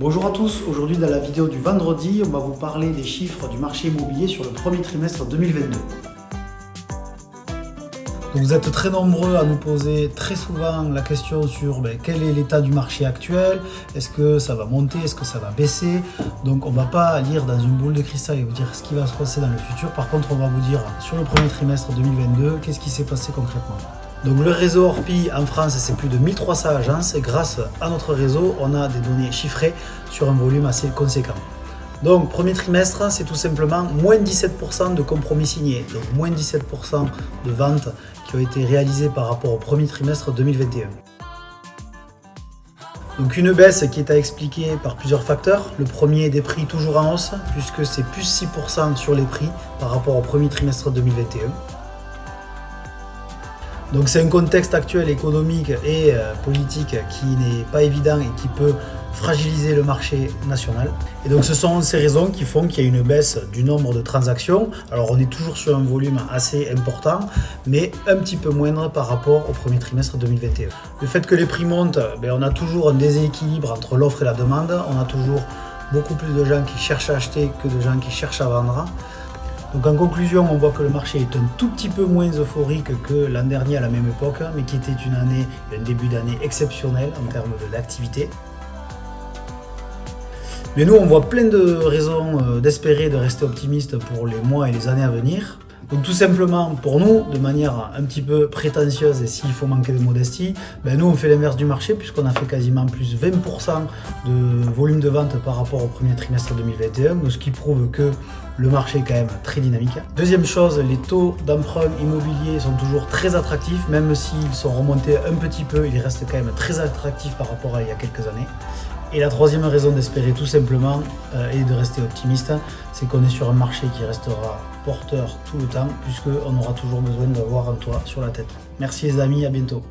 Bonjour à tous, aujourd'hui dans la vidéo du vendredi, on va vous parler des chiffres du marché immobilier sur le premier trimestre 2022. Donc vous êtes très nombreux à nous poser très souvent la question sur quel est l'état du marché actuel, est-ce que ça va monter, est-ce que ça va baisser. Donc on ne va pas lire dans une boule de cristal et vous dire ce qui va se passer dans le futur. Par contre, on va vous dire sur le premier trimestre 2022, qu'est-ce qui s'est passé concrètement. Donc le réseau Orpi en France, c'est plus de 1300 agences et grâce à notre réseau, on a des données chiffrées sur un volume assez conséquent. Donc premier trimestre, c'est tout simplement moins 17% de compromis signés, donc moins 17% de ventes qui ont été réalisées par rapport au premier trimestre 2021. Donc une baisse qui est à expliquer par plusieurs facteurs. Le premier, des prix toujours en hausse, puisque c'est plus 6% sur les prix par rapport au premier trimestre 2021. Donc c'est un contexte actuel économique et politique qui n'est pas évident et qui peut fragiliser le marché national. Et donc ce sont ces raisons qui font qu'il y a une baisse du nombre de transactions. Alors on est toujours sur un volume assez important, mais un petit peu moindre par rapport au premier trimestre 2021. Le fait que les prix montent, on a toujours un déséquilibre entre l'offre et la demande. On a toujours beaucoup plus de gens qui cherchent à acheter que de gens qui cherchent à vendre. Donc en conclusion, on voit que le marché est un tout petit peu moins euphorique que l'an dernier à la même époque, mais qui était une année, un début d'année exceptionnel en termes d'activité. Mais nous, on voit plein de raisons d'espérer, de rester optimiste pour les mois et les années à venir. Donc tout simplement, pour nous, de manière un petit peu prétentieuse et s'il faut manquer de modestie, nous on fait l'inverse du marché puisqu'on a fait quasiment plus 20% de volume de vente par rapport au premier trimestre 2021, ce qui prouve que le marché est quand même très dynamique. Deuxième chose, les taux d'emprunt immobilier sont toujours très attractifs, même s'ils sont remontés un petit peu, ils restent quand même très attractifs par rapport à il y a quelques années. Et la troisième raison d'espérer tout simplement et de rester optimiste, c'est qu'on est sur un marché qui restera porteur tout le temps puisqu'on aura toujours besoin d'avoir un toit sur la tête. Merci les amis, à bientôt.